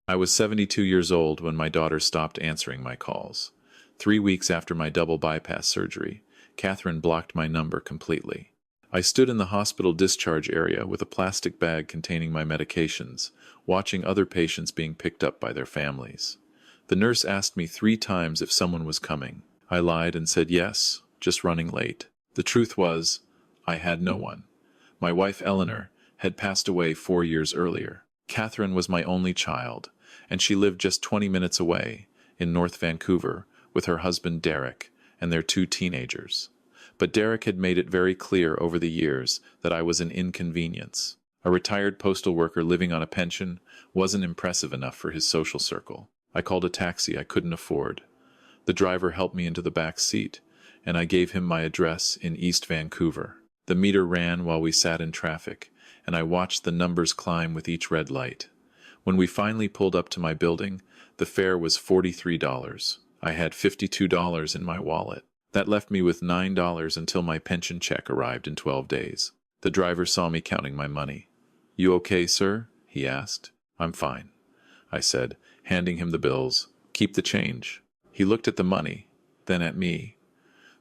I was 72 years old when my daughter stopped answering my calls. 3 weeks after my double bypass surgery, Catherine blocked my number completely. I stood in the hospital discharge area with a plastic bag containing my medications, watching other patients being picked up by their families. The nurse asked me 3 times if someone was coming. I lied and said yes, just running late. The truth was, I had no one. My wife Eleanor had passed away 4 years earlier. Catherine was my only child, and she lived just 20 minutes away, in North Vancouver, with her husband Derek and their 2 teenagers. But Derek had made it very clear over the years that I was an inconvenience. A retired postal worker living on a pension wasn't impressive enough for his social circle. I called a taxi I couldn't afford. The driver helped me into the back seat, and I gave him my address in East Vancouver. The meter ran while we sat in traffic, and I watched the numbers climb with each red light. When we finally pulled up to my building, the fare was $43. I had $52 in my wallet. That left me with $9 until my pension check arrived in 12 days. The driver saw me counting my money. "You okay, sir?" he asked. "I'm fine," I said, handing him the bills. "Keep the change." He looked at the money, then at me.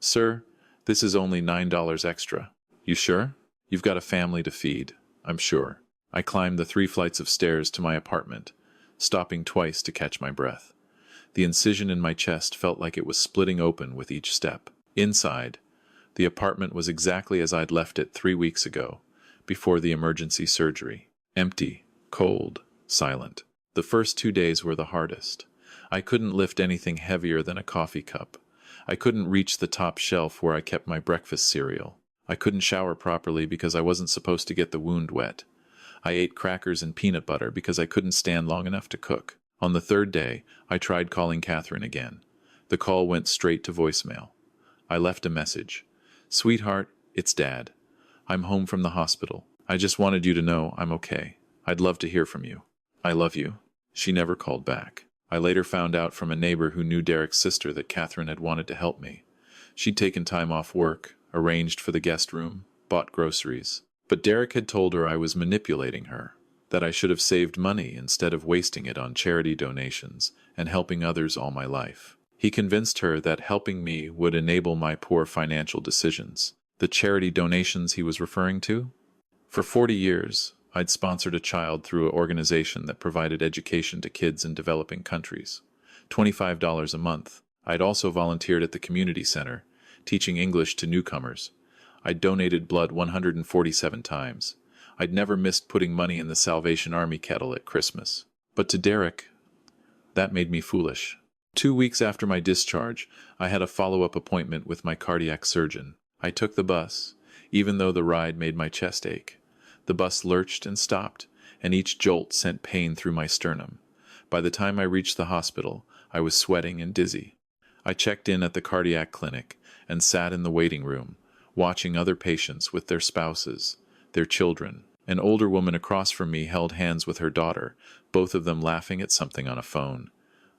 "Sir, this is only $9 extra." "You sure? You've got a family to feed." "I'm sure." I climbed the 3 flights of stairs to my apartment, stopping twice to catch my breath. The incision in my chest felt like it was splitting open with each step. Inside, the apartment was exactly as I'd left it 3 weeks ago, before the emergency surgery. Empty, cold, silent. The first 2 days were the hardest. I couldn't lift anything heavier than a coffee cup. I couldn't reach the top shelf where I kept my breakfast cereal. I couldn't shower properly because I wasn't supposed to get the wound wet. I ate crackers and peanut butter because I couldn't stand long enough to cook. On the 3rd day, I tried calling Catherine again. The call went straight to voicemail. I left a message. "Sweetheart, it's Dad. I'm home from the hospital. I just wanted you to know I'm okay. I'd love to hear from you. I love you." She never called back. I later found out from a neighbor who knew Derek's sister that Catherine had wanted to help me. She'd taken time off work, arranged for the guest room, bought groceries. But Derek had told her I was manipulating her, that I should have saved money instead of wasting it on charity donations and helping others all my life. He convinced her that helping me would enable my poor financial decisions. The charity donations he was referring to? For 40 years, I'd sponsored a child through an organization that provided education to kids in developing countries. $25 a month. I'd also volunteered at the community center, teaching English to newcomers. I'd donated blood 147 times. I'd never missed putting money in the Salvation Army kettle at Christmas. But to Derek, that made me foolish. 2 weeks after my discharge, I had a follow-up appointment with my cardiac surgeon. I took the bus, even though the ride made my chest ache. The bus lurched and stopped, and each jolt sent pain through my sternum. By the time I reached the hospital, I was sweating and dizzy. I checked in at the cardiac clinic and sat in the waiting room, watching other patients with their spouses, their children. An older woman across from me held hands with her daughter, both of them laughing at something on a phone.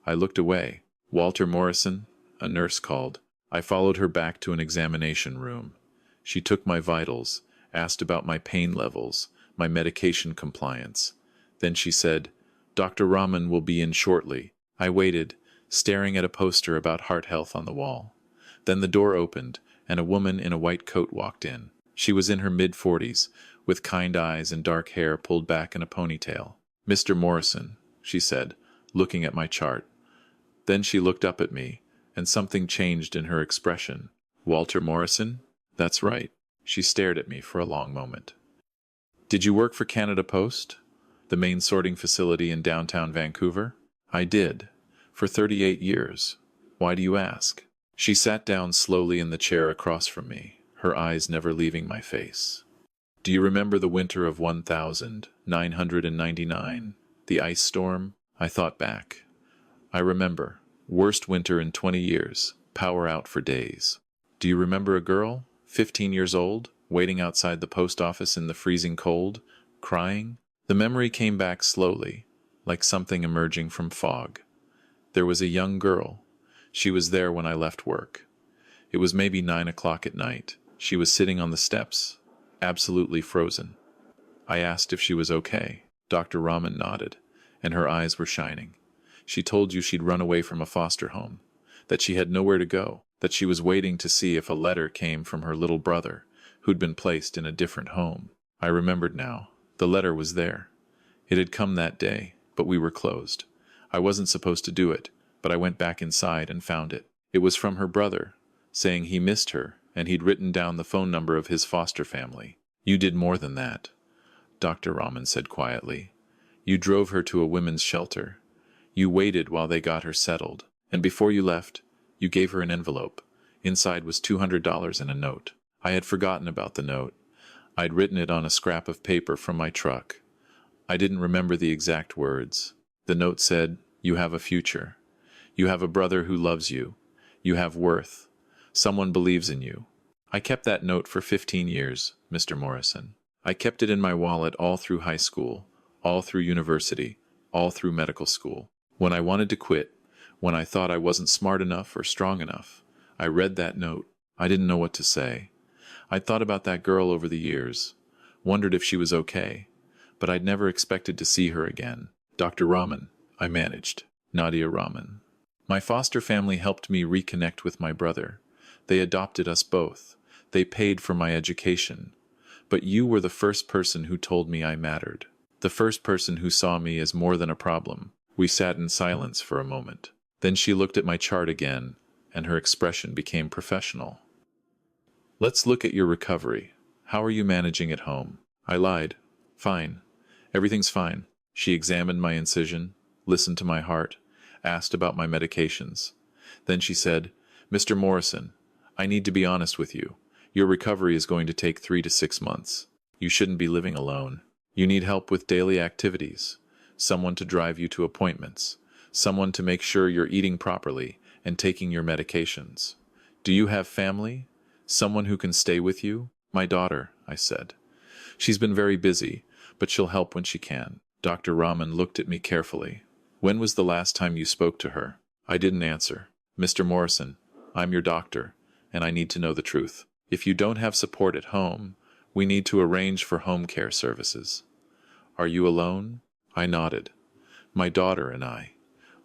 I looked away. "Walter Morrison," a nurse called. I followed her back to an examination room. She took my vitals, asked about my pain levels, my medication compliance. Then she said, "Dr. Rahman will be in shortly." I waited, staring at a poster about heart health on the wall. Then the door opened, and a woman in a white coat walked in. She was in her mid-40s, with kind eyes and dark hair pulled back in a ponytail. "Mr. Morrison," she said, looking at my chart. Then she looked up at me, and something changed in her expression. "Walter Morrison?" "That's right." She stared at me for a long moment. "Did you work for Canada Post, the main sorting facility in downtown Vancouver?" "I did, for 38 years. Why do you ask?" She sat down slowly in the chair across from me, her eyes never leaving my face. "Do you remember the winter of 1999, the ice storm?" I thought back. "I remember. Worst winter in 20 years, power out for days." "Do you remember a girl, 15 years old, waiting outside the post office in the freezing cold, crying?" The memory came back slowly, like something emerging from fog. There was a young girl. She was there when I left work. It was maybe 9 o'clock at night. She was sitting on the steps, absolutely frozen. I asked if she was okay. Dr. Rahman nodded, and her eyes were shining. She told you she'd run away from a foster home, that she had nowhere to go, that she was waiting to see if a letter came from her little brother, who'd been placed in a different home. I remembered now. The letter was there. It had come that day, but we were closed. I wasn't supposed to do it, but I went back inside and found it. It was from her brother, saying he missed her, and he'd written down the phone number of his foster family. You did more than that, Dr. Rahman said quietly. You drove her to a women's shelter. You waited while they got her settled, and before you left, you gave her an envelope. Inside was $200 and a note. I had forgotten about the note. I'd written it on a scrap of paper from my truck. I didn't remember the exact words. The note said, "You have a future. You have a brother who loves you. You have worth. Someone believes in you." I kept that note for 15 years, Mr. Morrison. I kept it in my wallet all through high school, all through university, all through medical school. When I wanted to quit, when I thought I wasn't smart enough or strong enough, I read that note. I didn't know what to say. I'd thought about that girl over the years, wondered if she was okay, but I'd never expected to see her again. Dr. Rahman, I managed. Nadia Rahman. My foster family helped me reconnect with my brother. They adopted us both. They paid for my education. But you were the first person who told me I mattered. The first person who saw me as more than a problem. We sat in silence for a moment. Then she looked at my chart again, and her expression became professional. Let's look at your recovery. How are you managing at home? I lied. Fine. Everything's fine. She examined my incision, listened to my heart, asked about my medications. Then she said, "Mr. Morrison, I need to be honest with you. Your recovery is going to take 3 to 6 months. You shouldn't be living alone. You need help with daily activities, someone to drive you to appointments, someone to make sure you're eating properly and taking your medications. Do you have family? Someone who can stay with you?" "My daughter," I said. "She's been very busy, but she'll help when she can." Dr. Rahman looked at me carefully. "When was the last time you spoke to her?" I didn't answer. "Mr. Morrison, I'm your doctor, and I need to know the truth. If you don't have support at home, we need to arrange for home care services." "Are you alone?" I nodded. "My daughter and I.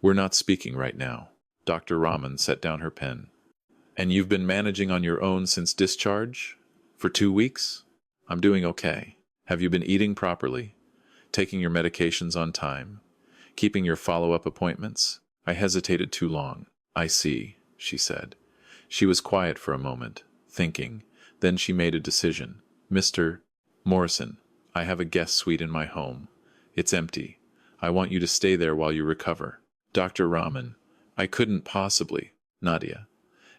We're not speaking right now." Dr. Rahman set down her pen. "And you've been managing on your own since discharge? For 2 weeks?" "I'm doing okay. Have you been eating properly? Taking your medications on time? Keeping your follow-up appointments?" I hesitated too long. "I see," she said. She was quiet for a moment, thinking. Then she made a decision. "Mr. Morrison, I have a guest suite in my home. It's empty. I want you to stay there while you recover." "Dr. Rahman, I couldn't possibly." "Nadia.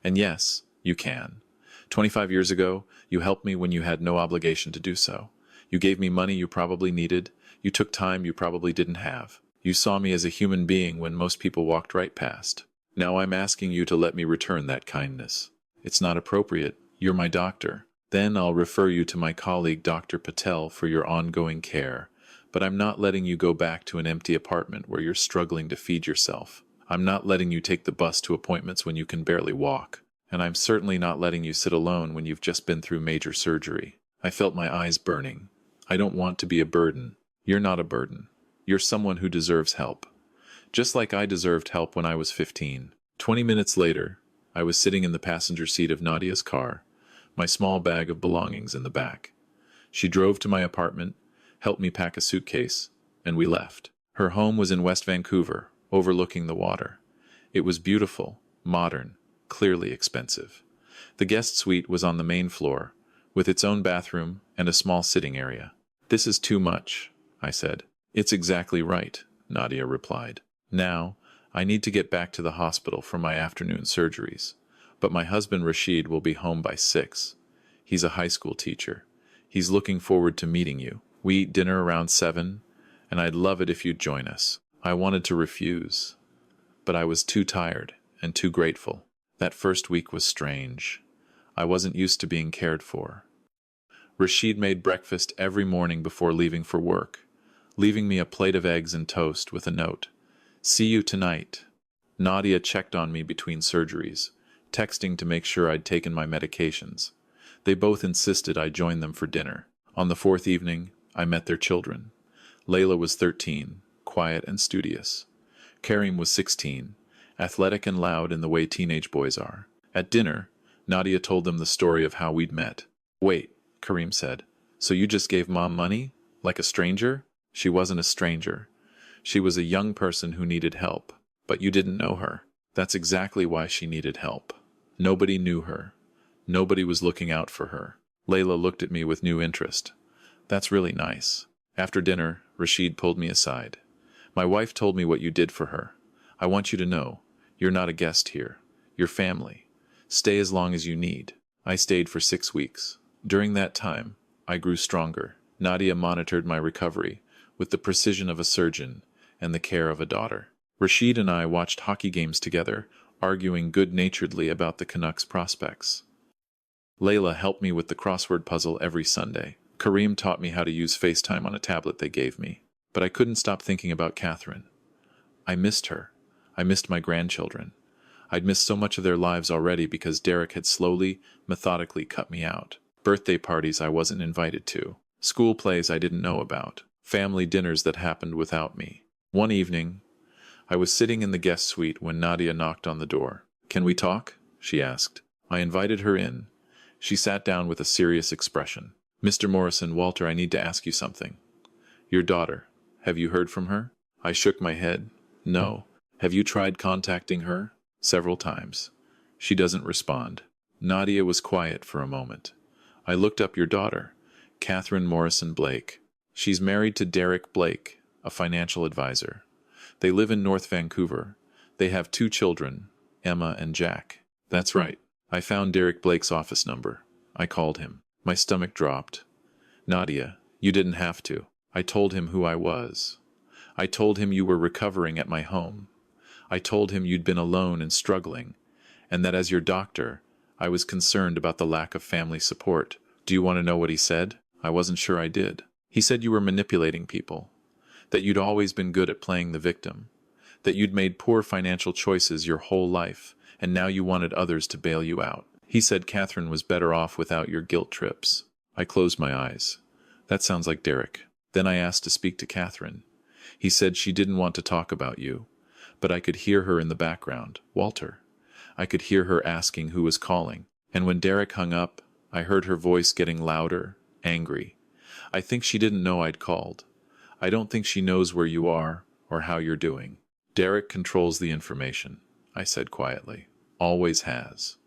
And yes, you can. 25 years ago, you helped me when you had no obligation to do so. You gave me money you probably needed. You took time you probably didn't have. You saw me as a human being when most people walked right past. Now I'm asking you to let me return that kindness. It's not appropriate. You're my doctor. Then I'll refer you to my colleague Dr. Patel for your ongoing care. But I'm not letting you go back to an empty apartment where you're struggling to feed yourself. I'm not letting you take the bus to appointments when you can barely walk. And I'm certainly not letting you sit alone when you've just been through major surgery." I felt my eyes burning. "I don't want to be a burden." "You're not a burden. You're someone who deserves help. Just like I deserved help when I was 15. 20 minutes later, I was sitting in the passenger seat of Nadia's car, my small bag of belongings in the back. She drove to my apartment, helped me pack a suitcase, and we left. Her home was in West Vancouver, overlooking the water. It was beautiful, modern, clearly expensive. The guest suite was on the main floor, with its own bathroom and a small sitting area. "This is too much," I said. "It's exactly right," Nadia replied. "Now, I need to get back to the hospital for my afternoon surgeries. But my husband Rashid will be home by 6. He's a high school teacher. He's looking forward to meeting you. We eat dinner around 7, and I'd love it if you'd join us." I wanted to refuse, but I was too tired and too grateful. That first week was strange. I wasn't used to being cared for. Rashid made breakfast every morning before leaving for work, leaving me a plate of eggs and toast with a note. "See you tonight." Nadia checked on me between surgeries, texting to make sure I'd taken my medications. They both insisted I join them for dinner. On the 4th evening, I met their children. Layla was 13, quiet and studious. Karim was 16, athletic and loud in the way teenage boys are. At dinner, Nadia told them the story of how we'd met. "Wait," Karim said. "So you just gave Mom money? Like a stranger?" "She wasn't a stranger. She was a young person who needed help. But you didn't know her. That's exactly why she needed help. Nobody knew her. Nobody was looking out for her." Layla looked at me with new interest. "That's really nice." After dinner, Rashid pulled me aside. "My wife told me what you did for her. I want you to know, you're not a guest here. You're family. Stay as long as you need." I stayed for 6 weeks. During that time, I grew stronger. Nadia monitored my recovery with the precision of a surgeon and the care of a daughter. Rashid and I watched hockey games together, arguing good-naturedly about the Canucks' prospects. Layla helped me with the crossword puzzle every Sunday. Karim taught me how to use FaceTime on a tablet they gave me. But I couldn't stop thinking about Catherine. I missed her. I missed my grandchildren. I'd missed so much of their lives already because Derek had slowly, methodically cut me out. Birthday parties I wasn't invited to. School plays I didn't know about. Family dinners that happened without me. One evening, I was sitting in the guest suite when Nadia knocked on the door. "Can we talk?" she asked. I invited her in. She sat down with a serious expression. "Mr. Morrison, Walter, I need to ask you something. Your daughter, have you heard from her?" I shook my head. "No." "Have you tried contacting her?" "Several times. She doesn't respond." Nadia was quiet for a moment. "I looked up your daughter, Catherine Morrison Blake. She's married to Derek Blake, a financial advisor. They live in North Vancouver. They have 2 children, Emma and Jack." "That's right." I found Derek Blake's office number. I called him. My stomach dropped. "Nadia, you didn't have to." I told him who I was. I told him you were recovering at my home. I told him you'd been alone and struggling, and that as your doctor, I was concerned about the lack of family support. Do you want to know what he said? I wasn't sure I did. He said you were manipulating people, that you'd always been good at playing the victim, that you'd made poor financial choices your whole life, and now you wanted others to bail you out. He said Catherine was better off without your guilt trips. I closed my eyes. That sounds like Derek. Then I asked to speak to Catherine. He said she didn't want to talk about you, but I could hear her in the background. "Walter." I could hear her asking who was calling, and when Derek hung up, I heard her voice getting louder, angry. "I think she didn't know I'd called. I don't think she knows where you are or how you're doing." "Derek controls the information," I said quietly. "Always has.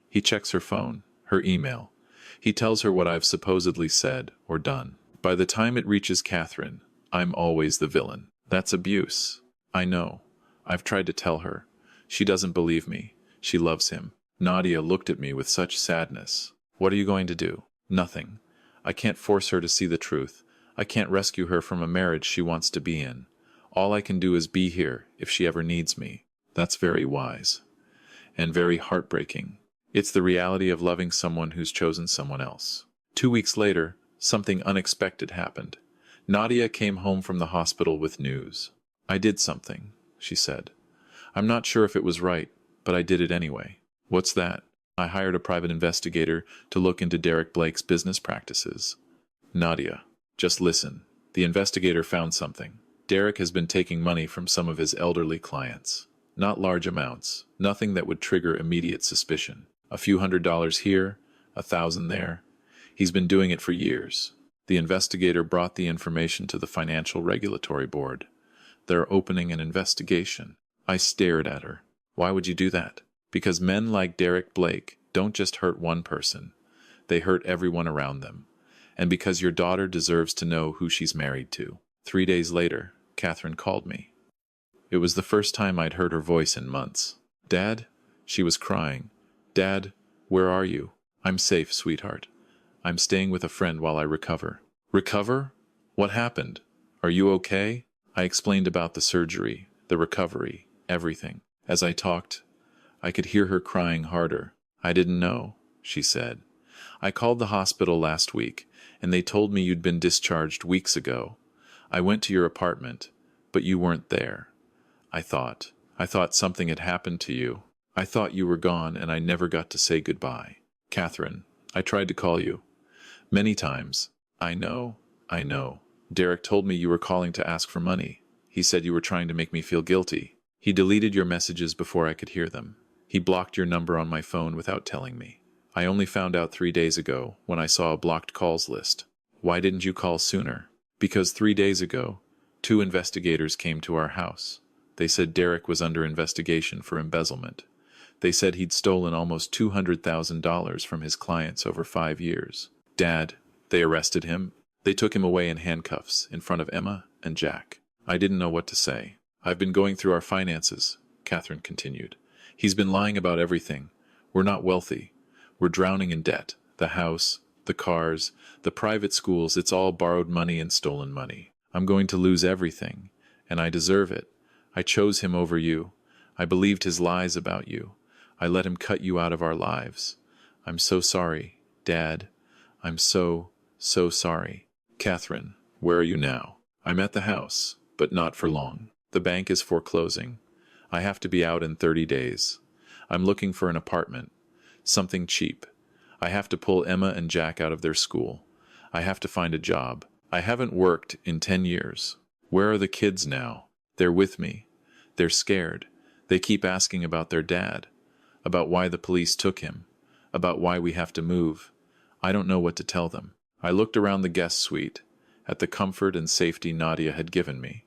He checks her phone, her email. He tells her what I've supposedly said or done. By the time it reaches Catherine, I'm always the villain. That's abuse. I know. I've tried to tell her. She doesn't believe me. She loves him." Nadia looked at me with such sadness. "What are you going to do?" "Nothing. I can't force her to see the truth. I can't rescue her from a marriage she wants to be in. All I can do is be here if she ever needs me." That's very wise. And very heartbreaking. It's the reality of loving someone who's chosen someone else. 2 weeks later, something unexpected happened. Nadia came home from the hospital with news. "I did something," she said. "I'm not sure if it was right, but I did it anyway." "What's that?" "I hired a private investigator to look into Derek Blake's business practices." "Nadia, just listen. The investigator found something. Derek has been taking money from some of his elderly clients. Not large amounts, nothing that would trigger immediate suspicion. A few $100s here, 1,000 there. He's been doing it for years." The investigator brought the information to the Financial Regulatory Board. "They're opening an investigation." I stared at her. "Why would you do that?" "Because men like Derek Blake don't just hurt one person. They hurt everyone around them. And because your daughter deserves to know who she's married to." 3 days later, Catherine called me. It was the first time I'd heard her voice in months. "Dad?" She was crying. "Dad, where are you?" "I'm safe, sweetheart. I'm staying with a friend while I recover." "Recover? What happened? Are you okay?" I explained about the surgery, the recovery, everything. As I talked, I could hear her crying harder. "I didn't know," she said. "I called the hospital last week, and they told me you'd been discharged weeks ago. I went to your apartment, but you weren't there. I thought something had happened to you. I thought you were gone and I never got to say goodbye. Catherine, I tried to call you. Many times. I know. Derek told me you were calling to ask for money. He said you were trying to make me feel guilty. He deleted your messages before I could hear them. He blocked your number on my phone without telling me. I only found out 3 days ago when I saw a blocked calls list. Why didn't you call sooner? Because 3 days ago, 2 investigators came to our house. They said Derek was under investigation for embezzlement. They said he'd stolen almost $200,000 from his clients over 5 years. Dad, they arrested him. They took him away in handcuffs in front of Emma and Jack. I didn't know what to say. I've been going through our finances, Catherine continued. He's been lying about everything. We're not wealthy. We're drowning in debt. The house, the cars, the private schools, it's all borrowed money and stolen money. I'm going to lose everything, and I deserve it. I chose him over you. I believed his lies about you. I let him cut you out of our lives. I'm so sorry, Dad. I'm so sorry. Catherine, where are you now? I'm at the house, but not for long. The bank is foreclosing. I have to be out in 30 days. I'm looking for an apartment. Something cheap. I have to pull Emma and Jack out of their school. I have to find a job. I haven't worked in 10 years. Where are the kids now? They're with me. They're scared. They keep asking about their dad, about why the police took him, about why we have to move. I don't know what to tell them. I looked around the guest suite, at the comfort and safety Nadia had given me.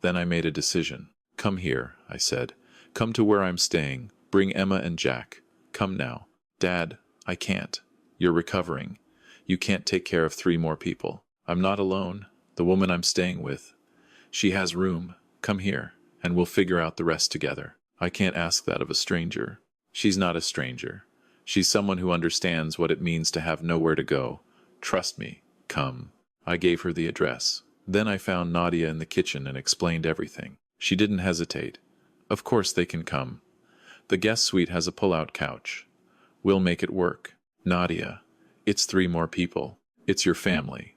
Then I made a decision. Come here, I said. Come to where I'm staying. Bring Emma and Jack. Come now. Dad, I can't. You're recovering. You can't take care of 3 more people. I'm not alone. The woman I'm staying with. She has room. Come here, and we'll figure out the rest together. I can't ask that of a stranger. She's not a stranger. She's someone who understands what it means to have nowhere to go. Trust me. Come. I gave her the address. Then I found Nadia in the kitchen and explained everything. She didn't hesitate. Of course they can come. The guest suite has a pull-out couch. We'll make it work. Nadia, it's 3 more people. It's your family.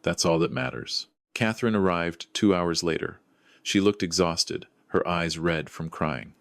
That's all that matters. Catherine arrived 2 hours later. She looked exhausted, her eyes red from crying.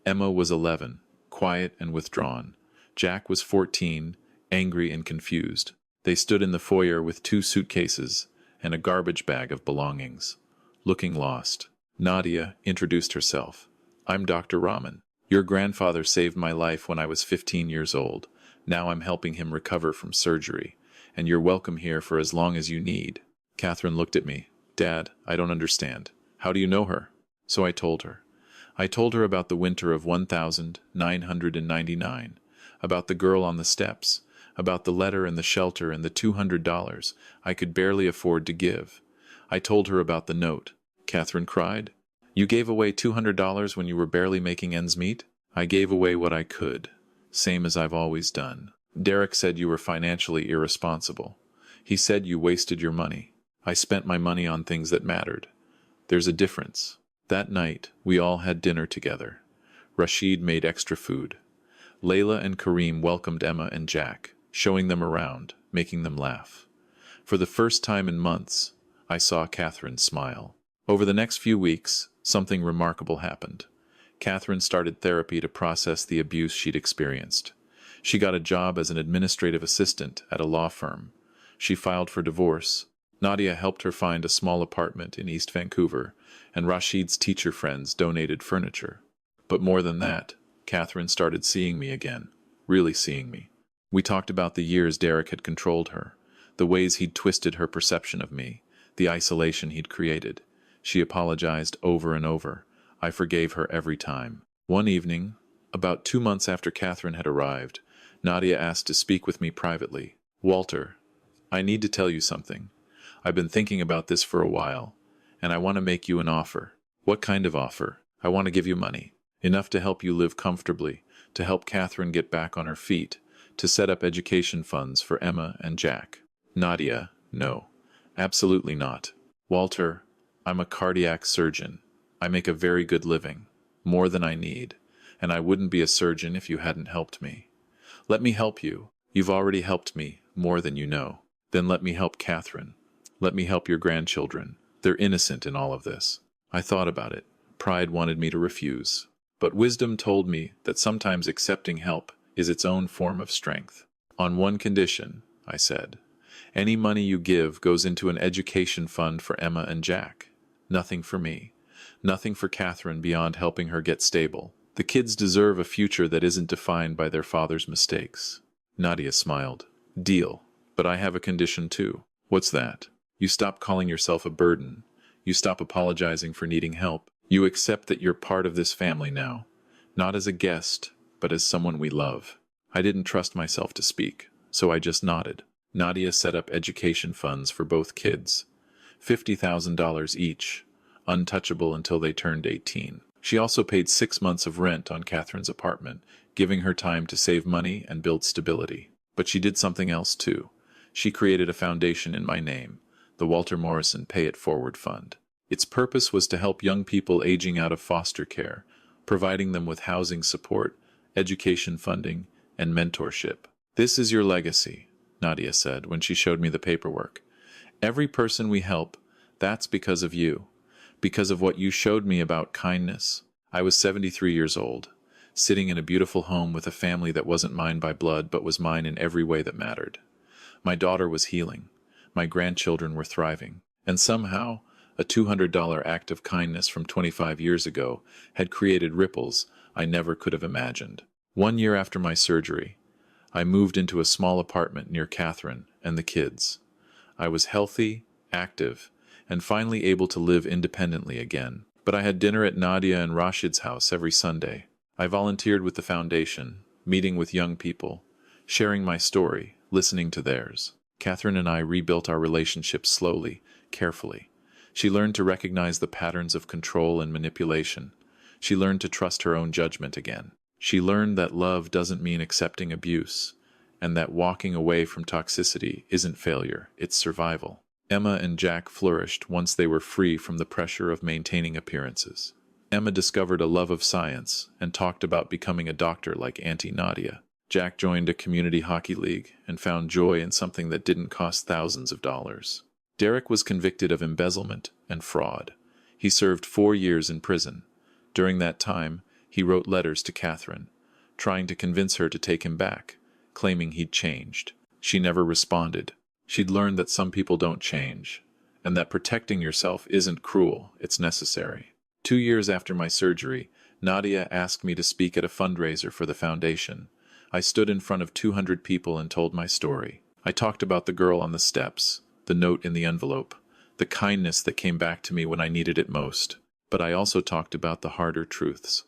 Emma was 11, quiet and withdrawn. Jack was 14, angry and confused. They stood in the foyer with 2 suitcases and a garbage bag of belongings, looking lost. Nadia introduced herself. I'm Dr. Rahman. Your grandfather saved my life when I was 15 years old. Now I'm helping him recover from surgery, and you're welcome here for as long as you need. Catherine looked at me. Dad, I don't understand. How do you know her? So I told her. I told her about the winter of 1999, about the girl on the steps, about the letter and the shelter and the $200 I could barely afford to give. I told her about the note. Catherine cried. You gave away $200 when you were barely making ends meet? I gave away what I could, same as I've always done. Derek said you were financially irresponsible. He said you wasted your money. I spent my money on things that mattered. There's a difference. That night, we all had dinner together. Rashid made extra food. Layla and Kareem welcomed Emma and Jack, showing them around, making them laugh. For the first time in months, I saw Catherine smile. Over the next few weeks, something remarkable happened. Catherine started therapy to process the abuse she'd experienced. She got a job as an administrative assistant at a law firm. She filed for divorce. Nadia helped her find a small apartment in East Vancouver, and Rashid's teacher friends donated furniture. But more than that, Catherine started seeing me again, really seeing me. We talked about the years Derek had controlled her, the ways he'd twisted her perception of me, the isolation he'd created. She apologized over and over. I forgave her every time. One evening, about 2 months after Catherine had arrived, Nadia asked to speak with me privately. Walter, I need to tell you something. I've been thinking about this for a while, and I want to make you an offer. What kind of offer? I want to give you money. Enough to help you live comfortably, to help Catherine get back on her feet, to set up education funds for Emma and Jack. Nadia, no. Absolutely not. Walter, I'm a cardiac surgeon. I make a very good living, more than I need, and I wouldn't be a surgeon if you hadn't helped me. Let me help you. You've already helped me, more than you know. Then let me help Catherine. Let me help your grandchildren. They're innocent in all of this. I thought about it. Pride wanted me to refuse. But wisdom told me that sometimes accepting help is its own form of strength. On one condition, I said. Any money you give goes into an education fund for Emma and Jack. Nothing for me. Nothing for Catherine beyond helping her get stable. The kids deserve a future that isn't defined by their father's mistakes. Nadia smiled. Deal. But I have a condition too. What's that? You stop calling yourself a burden. You stop apologizing for needing help. You accept that you're part of this family now. Not as a guest, but as someone we love. I didn't trust myself to speak, so I just nodded. Nadia set up education funds for both kids. $50,000 each, untouchable until they turned 18. She also paid 6 months of rent on Catherine's apartment, giving her time to save money and build stability. But she did something else too. She created a foundation in my name, the Walter Morrison Pay It Forward Fund. Its purpose was to help young people aging out of foster care, providing them with housing support, education funding, and mentorship. This is your legacy, Nadia said when she showed me the paperwork. Every person we help, that's because of you, because of what you showed me about kindness. I was 73 years old, sitting in a beautiful home with a family that wasn't mine by blood but was mine in every way that mattered. My daughter was healing, my grandchildren were thriving, and somehow, a $200 act of kindness from 25 years ago had created ripples I never could have imagined. 1 year after my surgery, I moved into a small apartment near Catherine and the kids. I was healthy, active, and finally able to live independently again. But I had dinner at Nadia and Rashid's house every Sunday. I volunteered with the foundation, meeting with young people, sharing my story, listening to theirs. Catherine and I rebuilt our relationship slowly, carefully. She learned to recognize the patterns of control and manipulation. She learned to trust her own judgment again. She learned that love doesn't mean accepting abuse, and that walking away from toxicity isn't failure, it's survival. Emma and Jack flourished once they were free from the pressure of maintaining appearances. Emma discovered a love of science and talked about becoming a doctor like Auntie Nadia. Jack joined a community hockey league and found joy in something that didn't cost thousands of dollars. Derek was convicted of embezzlement and fraud. He served 4 years in prison. During that time, he wrote letters to Catherine, trying to convince her to take him back, claiming he'd changed. She never responded. She'd learned that some people don't change, and that protecting yourself isn't cruel, it's necessary. 2 years after my surgery, Nadia asked me to speak at a fundraiser for the foundation. I stood in front of 200 people and told my story. I talked about the girl on the steps, the note in the envelope, the kindness that came back to me when I needed it most. But I also talked about the harder truths,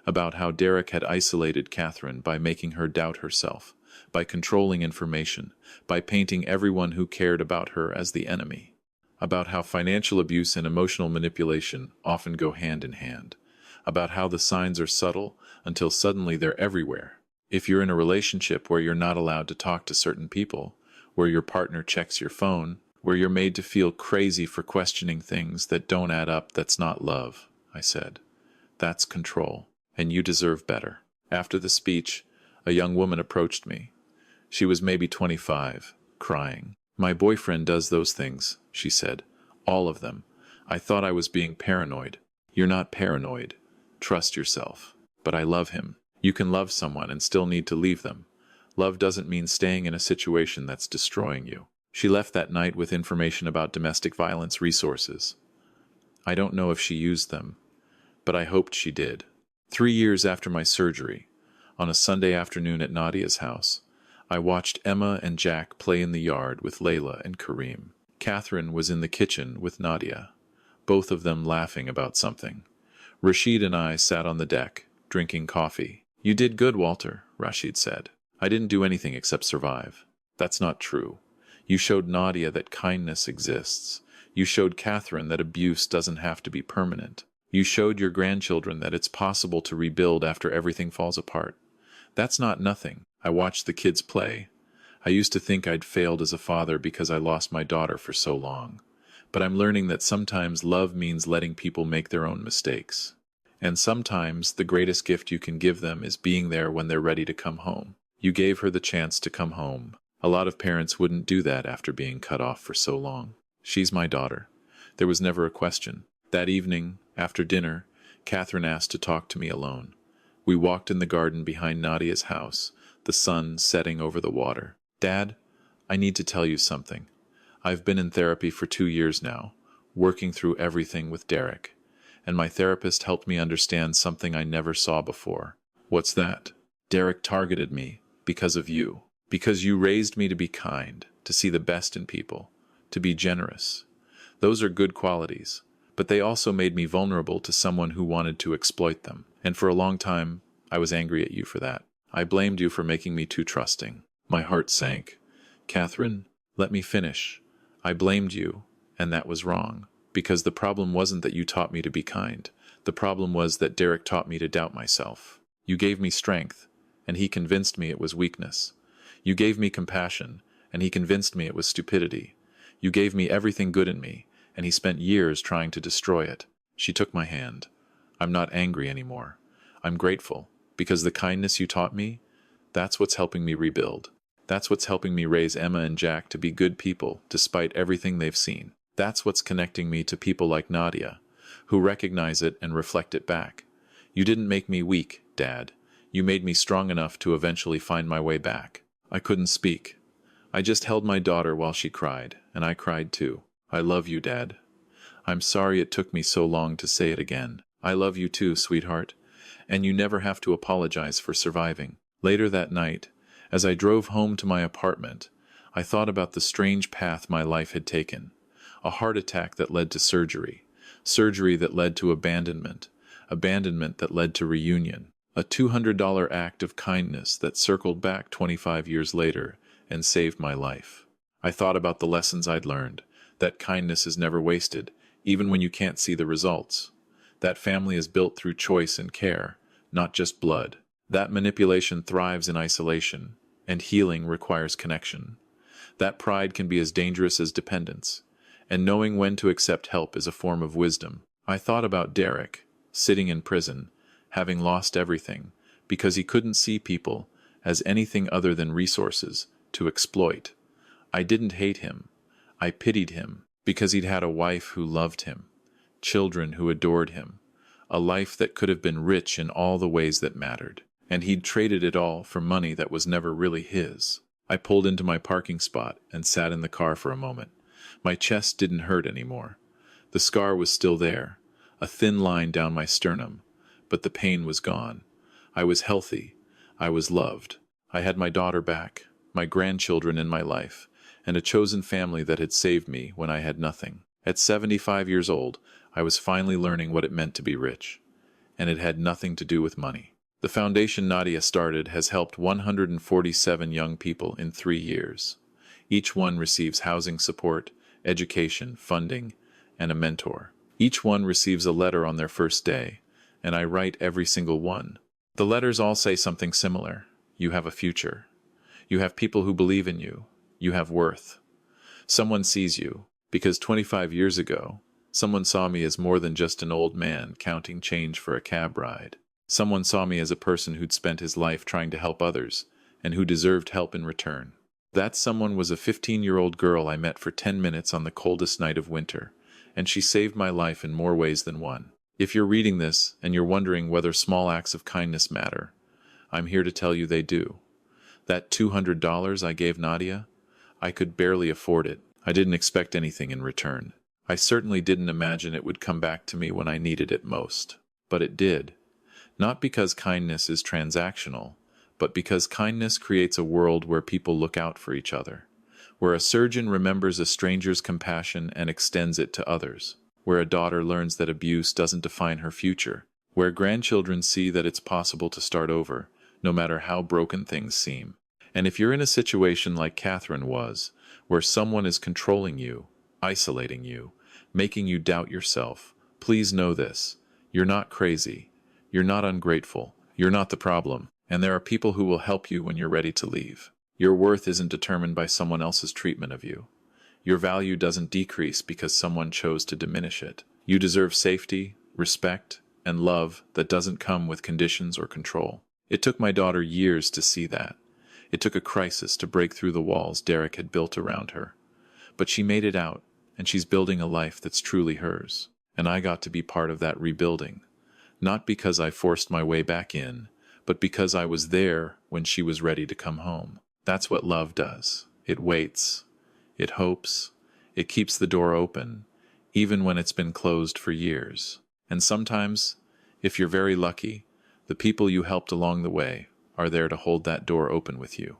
about how Derek had isolated Catherine by making her doubt herself, by controlling information, by painting everyone who cared about her as the enemy, about how financial abuse and emotional manipulation often go hand in hand, about how the signs are subtle until suddenly they're everywhere. If you're in a relationship where you're not allowed to talk to certain people, where your partner checks your phone, where you're made to feel crazy for questioning things that don't add up, that's not love, I said. That's control, and you deserve better. After the speech, a young woman approached me. She was maybe 25, crying. My boyfriend does those things, she said. All of them. I thought I was being paranoid. You're not paranoid. Trust yourself. But I love him. You can love someone and still need to leave them. Love doesn't mean staying in a situation that's destroying you. She left that night with information about domestic violence resources. I don't know if she used them, but I hoped she did. 3 years after my surgery, on a Sunday afternoon at Nadia's house, I watched Emma and Jack play in the yard with Layla and Kareem. Catherine was in the kitchen with Nadia, both of them laughing about something. Rashid and I sat on the deck, drinking coffee. You did good, Walter, Rashid said. I didn't do anything except survive. That's not true. You showed Nadia that kindness exists. You showed Catherine that abuse doesn't have to be permanent. You showed your grandchildren that it's possible to rebuild after everything falls apart. That's not nothing. I watched the kids play. I used to think I'd failed as a father because I lost my daughter for so long. But I'm learning that sometimes love means letting people make their own mistakes. And sometimes the greatest gift you can give them is being there when they're ready to come home. You gave her the chance to come home. A lot of parents wouldn't do that after being cut off for so long. She's my daughter. There was never a question. That evening, after dinner, Catherine asked to talk to me alone. We walked in the garden behind Nadia's house, the sun setting over the water. Dad, I need to tell you something. I've been in therapy for 2 years now, working through everything with Derek. and my therapist helped me understand something I never saw before. What's that? Derek targeted me because of you. Because you raised me to be kind, to see the best in people, to be generous. Those are good qualities, but they also made me vulnerable to someone who wanted to exploit them. And for a long time, I was angry at you for that. I blamed you for making me too trusting. My heart sank. Catherine, let me finish. I blamed you, and that was wrong. Because the problem wasn't that you taught me to be kind. The problem was that Derek taught me to doubt myself. You gave me strength, and he convinced me it was weakness. You gave me compassion, and he convinced me it was stupidity. You gave me everything good in me, and he spent years trying to destroy it. She took my hand. I'm not angry anymore. I'm grateful, because the kindness you taught me, that's what's helping me rebuild. That's what's helping me raise Emma and Jack to be good people, despite everything they've seen. That's what's connecting me to people like Nadia, who recognize it and reflect it back. You didn't make me weak, Dad. You made me strong enough to eventually find my way back. I couldn't speak. I just held my daughter while she cried, and I cried too. I love you, Dad. I'm sorry it took me so long to say it again. I love you too, sweetheart. And you never have to apologize for surviving. Later that night, as I drove home to my apartment, I thought about the strange path my life had taken. A heart attack that led to surgery. Surgery that led to abandonment. Abandonment that led to reunion. A $200 act of kindness that circled back 25 years later and saved my life. I thought about the lessons I'd learned. That kindness is never wasted, even when you can't see the results. That family is built through choice and care, not just blood. That manipulation thrives in isolation, and healing requires connection. That pride can be as dangerous as dependence, and knowing when to accept help is a form of wisdom. I thought about Derek, sitting in prison, having lost everything, because he couldn't see people as anything other than resources to exploit. I didn't hate him. I pitied him, because he'd had a wife who loved him, children who adored him, a life that could have been rich in all the ways that mattered, and he'd traded it all for money that was never really his. I pulled into my parking spot and sat in the car for a moment. My chest didn't hurt anymore. The scar was still there, a thin line down my sternum, but the pain was gone. I was healthy. I was loved. I had my daughter back, my grandchildren in my life, and a chosen family that had saved me when I had nothing. At 75 years old, I was finally learning what it meant to be rich, and it had nothing to do with money. The foundation Nadia started has helped 147 young people in 3 years. Each one receives housing support, education, funding, and a mentor. Each one receives a letter on their first day, and I write every single one. The letters all say something similar. You have a future. You have people who believe in you. You have worth. Someone sees you, because 25 years ago, someone saw me as more than just an old man counting change for a cab ride. Someone saw me as a person who'd spent his life trying to help others, and who deserved help in return. That someone was a 15-year-old girl I met for 10 minutes on the coldest night of winter, and she saved my life in more ways than one. If you're reading this and you're wondering whether small acts of kindness matter, I'm here to tell you they do. That $200 I gave Nadia, I could barely afford it. I didn't expect anything in return. I certainly didn't imagine it would come back to me when I needed it most. But it did. Not because kindness is transactional, but because kindness creates a world where people look out for each other, where a surgeon remembers a stranger's compassion and extends it to others, where a daughter learns that abuse doesn't define her future, where grandchildren see that it's possible to start over, no matter how broken things seem. And if you're in a situation like Catherine was, where someone is controlling you, isolating you, making you doubt yourself, please know this. You're not crazy. You're not ungrateful. You're not the problem. And there are people who will help you when you're ready to leave. Your worth isn't determined by someone else's treatment of you. Your value doesn't decrease because someone chose to diminish it. You deserve safety, respect, and love that doesn't come with conditions or control. It took my daughter years to see that. It took a crisis to break through the walls Derek had built around her. But she made it out, and she's building a life that's truly hers. And I got to be part of that rebuilding. Not because I forced my way back in, but because I was there when she was ready to come home. That's what love does. It waits. It hopes. It keeps the door open, even when it's been closed for years. And sometimes, if you're very lucky, the people you helped along the way are there to hold that door open with you.